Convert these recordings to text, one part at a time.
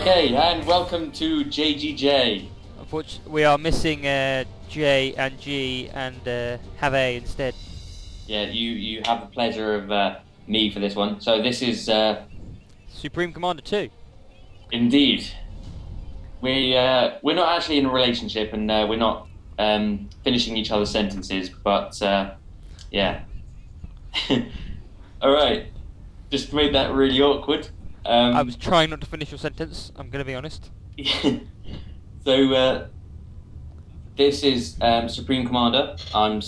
Okay, and welcome to JGJ. Unfortunately, we are missing J and G and have A instead. Yeah, you have the pleasure of me for this one. So this is Supreme Commander 2. indeed. We're not actually in a relationship, and we're not finishing each other's sentences. But yeah. All right. Just made that really awkward. I was trying not to finish your sentence. I'm going to be honest. So this is Supreme Commander. I'm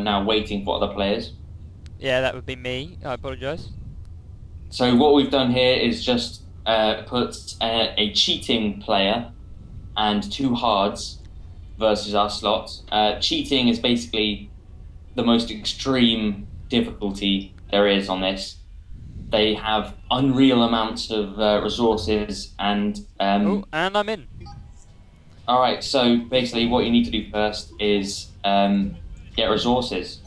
now waiting for other players. Yeah, that would be me. I apologise. So what we've done here is just put a cheating player and two hards versus our slot. Cheating is basically the most extreme difficulty there is on this. They have unreal amounts of resources and... oh, and I'm in. Alright, so basically what you need to do first is get resources.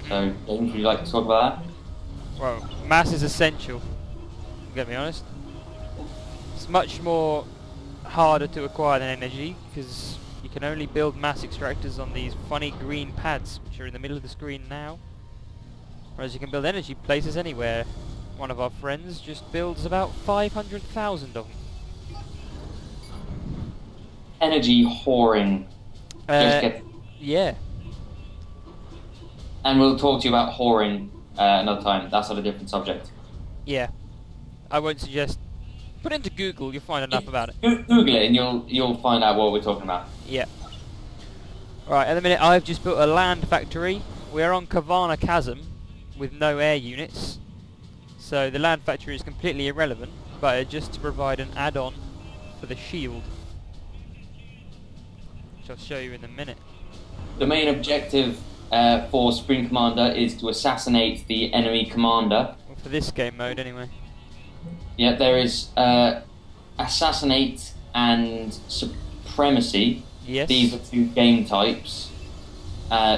So, James, would you like to talk about that? Well, mass is essential. I'm going to be honest. It's much more harder to acquire than energy, because you can only build mass extractors on these funny green pads, which are in the middle of the screen now. Whereas you can build energy places anywhere. One of our friends just builds about 500,000 of them. Energy whoring. Yeah. And we'll talk to you about whoring another time. That's on a different subject. Yeah. I won't suggest... Put it into Google, you'll find enough about it. Google it and you'll find out what we're talking about. Yeah. Right, at the minute I've just built a land factory. We're on Kavana Chasm with no air units. So the land factory is completely irrelevant, but it's just to provide an add-on for the shield, which I'll show you in a minute. The main objective for Supreme Commander is to assassinate the enemy commander. Well, for this game mode anyway. Yeah, there is assassinate and supremacy. Yes. These are two game types.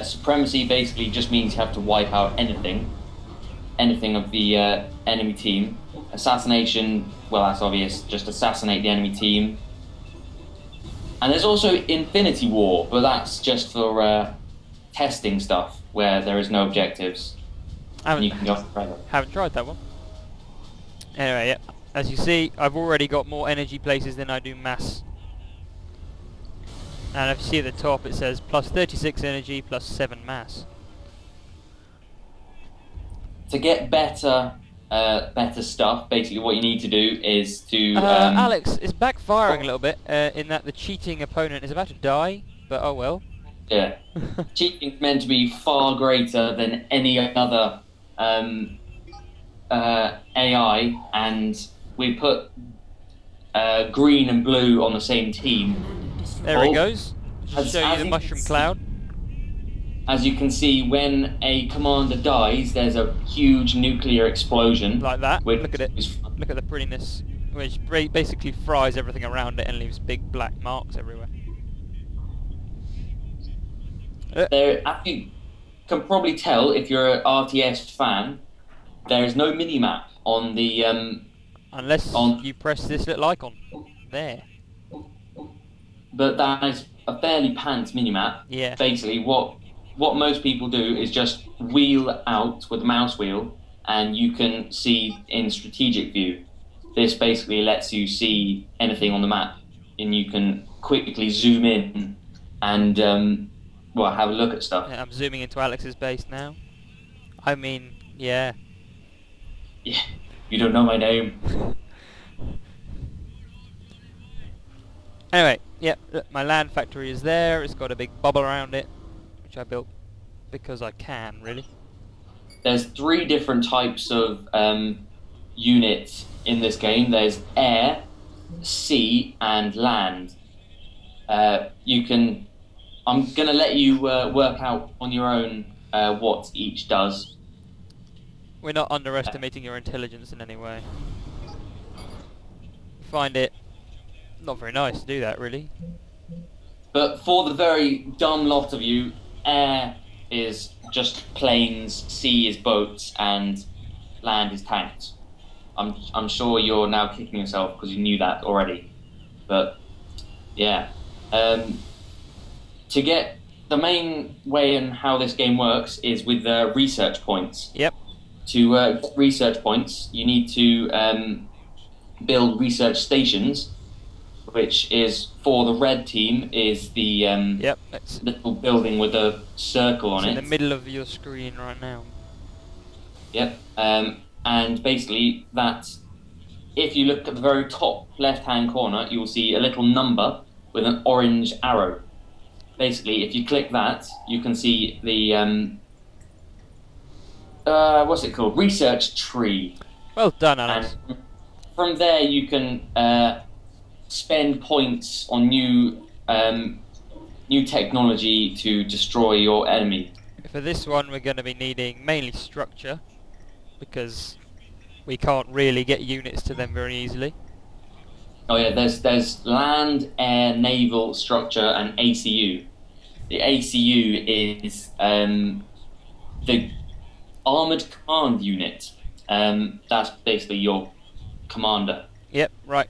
Supremacy basically just means you have to wipe out anything of the enemy team. Assassination, well, that's obvious, just assassinate the enemy team. And there's also Infinity War, but that's just for testing stuff where there is no objectives. And you can go forever. Haven't tried that one. Anyway, yeah, as you see, I've already got more energy places than I do mass. And if you see at the top, it says plus 36 energy, plus 7 mass. To get better stuff, basically what you need to do is to... Alex, it's backfiring a little bit in that the cheating opponent is about to die, but oh well. Yeah. Cheating's meant to be far greater than any other AI, and we put green and blue on the same team. There it goes. Just show you the mushroom cloud. As you can see, when a commander dies, there's a huge nuclear explosion. Like that. Look at it. Look at the prettiness. Which basically fries everything around it and leaves big black marks everywhere. There, as you can probably tell, if you're an RTS fan, there is no minimap on the... unless you press this little icon. There. But that is a fairly pants minimap. Yeah. Basically, what most people do is just wheel out with the mouse wheel, and you can see in strategic view. This basically lets you see anything on the map, and you can quickly zoom in and well, have a look at stuff. Yeah, I'm zooming into Alex's base now. I mean, yeah. Yeah, you don't know my name. Anyway, yeah, look, my land factory is there. It's got a big bubble around it, which I built because I can, really. There's 3 different types of units in this game. There's air, sea, and land. I'm going to let you work out on your own what each does. We're not underestimating your intelligence in any way. Find it not very nice to do that, really. But for the very dumb lot of you, air is just planes, sea is boats, and land is tanks. I'm sure you're now kicking yourself because you knew that already. But yeah, to get the main way and how this game works is with research points. Yep. To get research points, you need to build research stations, which is for the red team is the yep, little building with a circle on it. In the middle of your screen right now. Yep, and basically that, if you look at the very top left-hand corner, you will see a little number with an orange arrow. Basically, if you click that, you can see the what's it called? Research tree. Well done, Alex. And from there, you can spend points on new technology to destroy your enemy. For this one, we're going to be needing mainly structure, because we can't really get units to them very easily. Oh yeah, there's land, air, naval, structure, and ACU. The ACU is the armored command unit. That's basically your commander. Yep, right.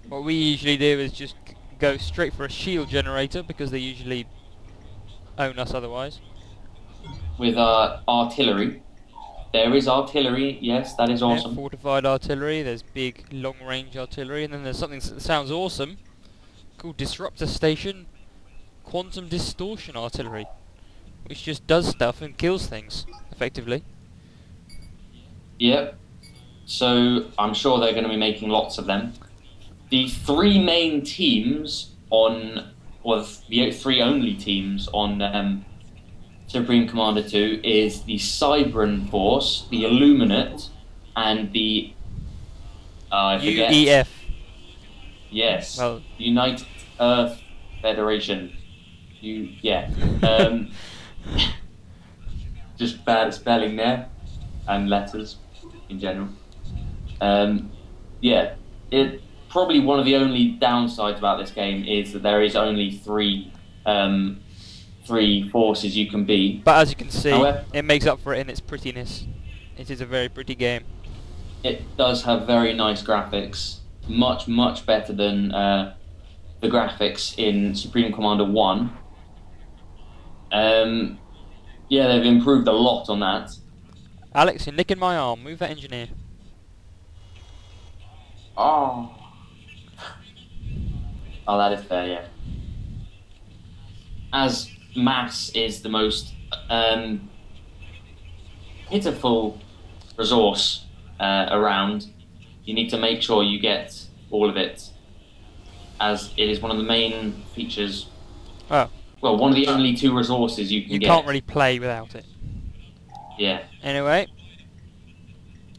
What we usually do is just go straight for a shield generator, because they usually own us otherwise. With artillery. There is artillery, yes, that is awesome. Yeah, fortified artillery, there's big long-range artillery, and then there's something that sounds awesome called Disruptor Station Quantum Distortion Artillery, which just does stuff and kills things, effectively. Yep. So I'm sure they're going to be making lots of them. The three main teams on, or the three only teams on Supreme Commander 2 is the Cybran Force, the Illuminate, and the I forget. UEF. Yes. Well, United Earth Federation. Just bad spelling there, and letters in general. Yeah, it probably one of the only downsides about this game is that there is only three forces you can be. but as you can see, However, it makes up for it in its prettiness. It is a very pretty game. it does have very nice graphics, much better than the graphics in Supreme Commander 1. Yeah, they've improved a lot on that. Alex, you're nicking my arm. Move that engineer. Oh, that is fair, yeah. As mass is the most pitiful resource around, you need to make sure you get all of it, as it is one of the main features. Oh. Well, one of the only two resources you can get. You can't really play without it. Yeah. Anyway,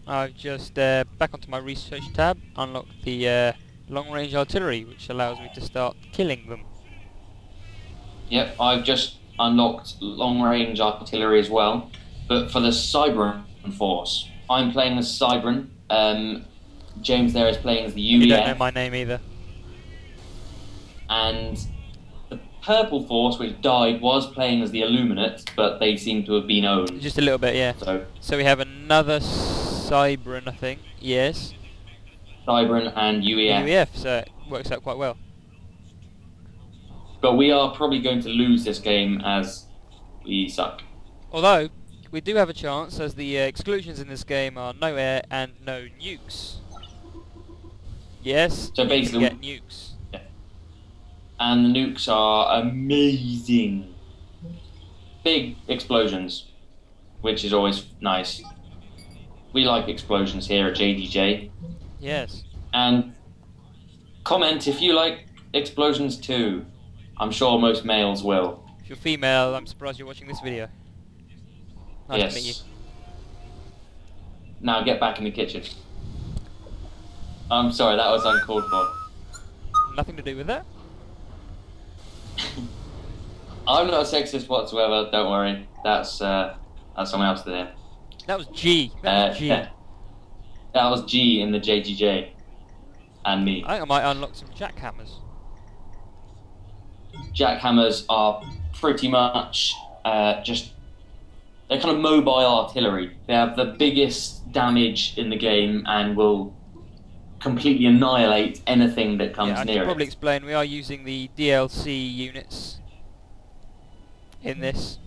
I've just, back onto my research tab, unlocked the long-range artillery, which allows me to start killing them. Yep, I've just unlocked long-range artillery as well, but for the Cybran Force. I'm playing as Cybran, James there is playing as the UEF. You don't know my name either. And the Purple Force, which died, was playing as the Illuminate, but they seem to have been owned. Just a little bit, yeah. So we have another Cybran, I think. Yes. Cybran and UEF. UEF, so it works out quite well. But we are probably going to lose this game as we suck. Although, we do have a chance, as the exclusions in this game are no air and no nukes. Yes, So you basically, can get nukes. yeah. And the nukes are amazing. Big explosions, which is always nice. We like explosions here at JGJ. Yes. And comment if you like explosions too. I'm sure most males will. If you're female, I'm surprised you're watching this video. Nice to meet you. Yes. Now get back in the kitchen. I'm sorry, that was uncalled for. Nothing to do with that. I'm not a sexist whatsoever, don't worry. That's someone else there. That was G. That was G. Yeah. That was G in the JGJ. And me. I think I might unlock some jackhammers. Jackhammers are pretty much they're kind of mobile artillery. They have the biggest damage in the game and will completely annihilate anything that comes I near should probably it. explain, we are using the DLC units in this.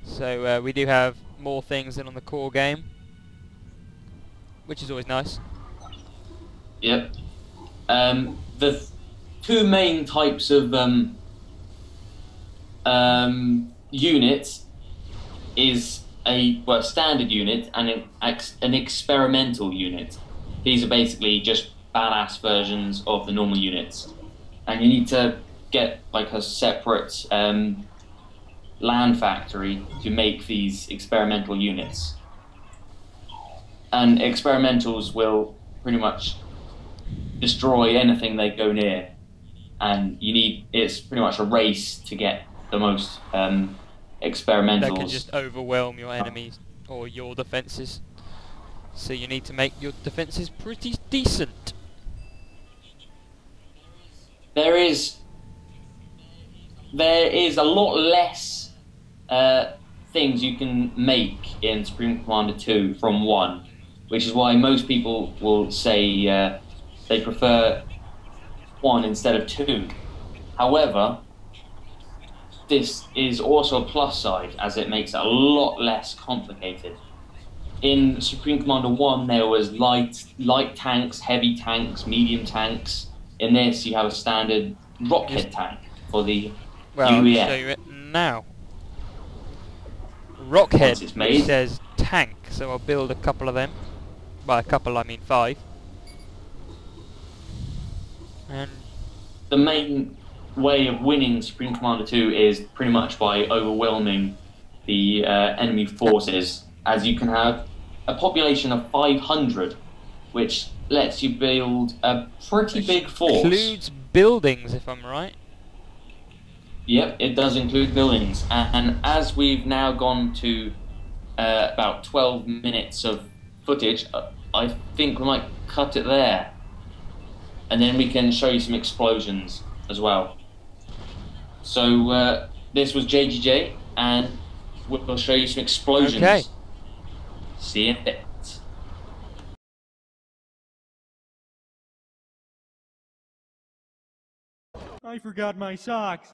So we do have more things than on the core game, which is always nice. Yep. The two main types of units is a standard unit and an experimental unit. These are basically just badass versions of the normal units, and you need to get like a separate land factory to make these experimental units. And experimentals will pretty much destroy anything they go near, and it's pretty much a race to get the most experimentals. That can just overwhelm your enemies or your defences. So you need to make your defences pretty decent. There is a lot less things you can make in Supreme Commander 2 from 1, which is why most people will say they prefer 1 instead of 2. However, this is also a plus side, as it makes it a lot less complicated. In Supreme Commander 1, there was light tanks, heavy tanks, medium tanks. In this, you have a standard rocket tank for the Well, UEF. I'll show you it now. Rockhead, which says tank, so I'll build a couple of them. By a couple, I mean 5. And the main way of winning Supreme Commander 2 is pretty much by overwhelming the enemy forces, as you can have a population of 500, which lets you build a pretty big force. Includes buildings, if I'm right. Yep, it does include buildings. And as we've now gone to about 12 minutes of footage, I think we might cut it there. And then we can show you some explosions as well. So this was JGJ, and we'll show you some explosions. Okay. See you in a bit. I forgot my socks.